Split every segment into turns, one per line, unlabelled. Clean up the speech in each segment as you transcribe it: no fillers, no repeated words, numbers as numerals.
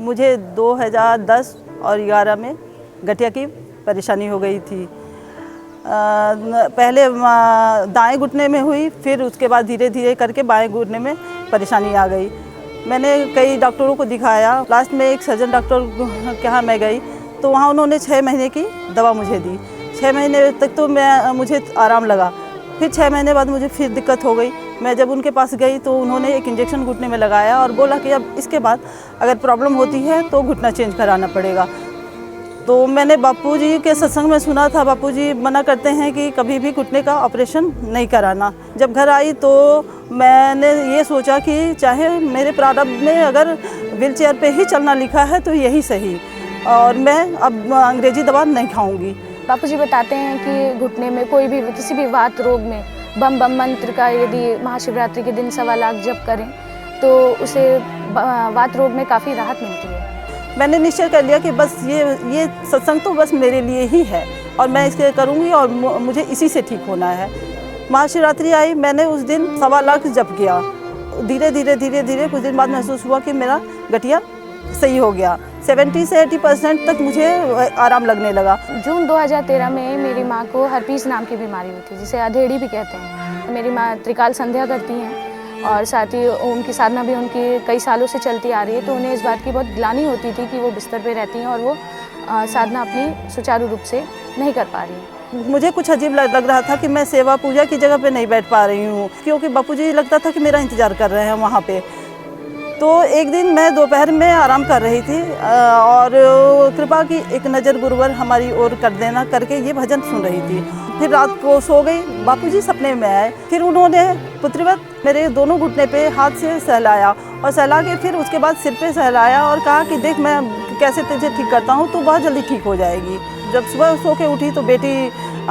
मुझे 2010 और 11 में गठिया की परेशानी हो गई थी। पहले दाएं घुटने में हुई, फिर उसके बाद धीरे धीरे करके बाएं घुटने में परेशानी आ गई। मैंने कई डॉक्टरों को दिखाया। लास्ट में एक सर्जन डॉक्टर के यहाँ मैं गई, तो वहाँ उन्होंने 6 महीने की दवा मुझे दी। 6 महीने तक तो मुझे आराम लगा। फिर 6 महीने बाद मुझे फिर दिक्कत हो गई। मैं जब उनके पास गई तो उन्होंने एक इंजेक्शन घुटने में लगाया और बोला कि अब इसके बाद अगर प्रॉब्लम होती है तो घुटना चेंज कराना पड़ेगा। तो मैंने बापूजी के सत्संग में सुना था, बापूजी मना करते हैं कि कभी भी घुटने का ऑपरेशन नहीं कराना। जब घर आई तो मैंने ये सोचा कि चाहे मेरे प्रारब्ध में अगर व्हीलचेयर पे ही चलना लिखा है तो यही सही, और मैं अब अंग्रेजी दवा नहीं खाऊंगी।
बापूजी बताते हैं कि घुटने में कोई भी किसी भी वात रोग में बम बम मंत्र का यदि महाशिवरात्रि के दिन 1.25 लाख जप करें तो उसे वात रोग में काफ़ी राहत मिलती है।
मैंने निश्चय कर लिया कि बस ये सत्संग तो बस मेरे लिए ही है और मैं इसके करूँगी और मुझे इसी से ठीक होना है। महाशिवरात्रि आई, मैंने उस दिन 1.25 लाख जप किया। धीरे धीरे कुछ दिन बाद महसूस हुआ कि मेरा गठिया सही हो गया। 70 से 80% तक मुझे आराम लगने लगा।
जून 2013 में मेरी माँ को हर्पीस नाम की बीमारी हुई थी, जिसे अधेड़ी भी कहते हैं। मेरी माँ त्रिकाल संध्या करती हैं और साथ ही ओम की साधना भी उनकी कई सालों से चलती आ रही है। तो उन्हें इस बात की बहुत ग्लानि होती थी कि वो बिस्तर पे रहती हैं और वो साधना अपनी सुचारू रूप से नहीं कर पा रही।
मुझे कुछ अजीब लग रहा था कि मैं सेवा पूजा की जगह पे नहीं बैठ पा रही हूँ, क्योंकि बापूजी लगता था कि मेरा इंतज़ार कर रहे हैं वहाँ पे। तो एक दिन मैं दोपहर में आराम कर रही थी और कृपा की एक नज़र गुरुवर हमारी ओर कर देना करके ये भजन सुन रही थी। फिर रात को सो गई, बापूजी सपने में आए। फिर उन्होंने पुत्रवत मेरे दोनों घुटने पे हाथ से सहलाया और सहला के फिर उसके बाद सिर पे सहलाया और कहा कि देख मैं कैसे तुझे ठीक करता हूँ, तो बहुत जल्दी ठीक हो जाएगी। जब सुबह सो के उठी तो बेटी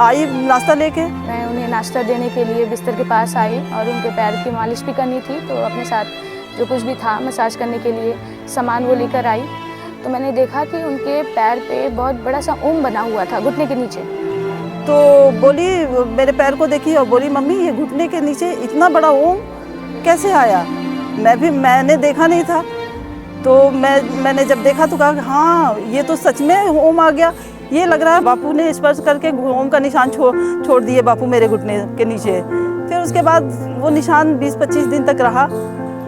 आई नाश्ता लेके।
मैं उन्हें नाश्ता देने के लिए बिस्तर के पास आई और उनके पैर की मालिश भी करनी थी, तो अपने साथ जो कुछ भी था मसाज करने के लिए सामान वो लेकर आई। तो मैंने देखा कि उनके पैर पे बहुत बड़ा सा ओम बना हुआ था घुटने के नीचे।
तो बोली, मेरे पैर को देखी और बोली, मम्मी ये घुटने के नीचे इतना बड़ा ओम कैसे आया? मैंने देखा नहीं था। तो मैंने जब देखा तो कहा हाँ ये तो सच में ओम आ गया। ये लग रहा है बापू ने स्पर्श करके ओम का निशान छोड़ दिए बापू मेरे घुटने के नीचे। फिर उसके बाद वो निशान 20-25 दिन तक रहा।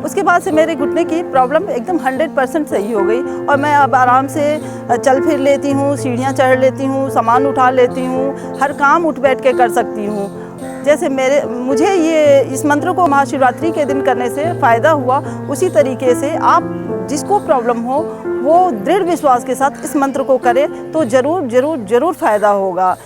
उसके बाद से मेरे घुटने की प्रॉब्लम एकदम 100% सही हो गई और मैं अब आराम से चल फिर लेती हूँ, सीढ़ियाँ चढ़ लेती हूँ, सामान उठा लेती हूँ, हर काम उठ बैठ के कर सकती हूँ। जैसे मुझे ये इस मंत्र को महाशिवरात्रि के दिन करने से फ़ायदा हुआ, उसी तरीके से आप जिसको प्रॉब्लम हो वो दृढ़ विश्वास के साथ इस मंत्र को करें तो ज़रूर फ़ायदा होगा।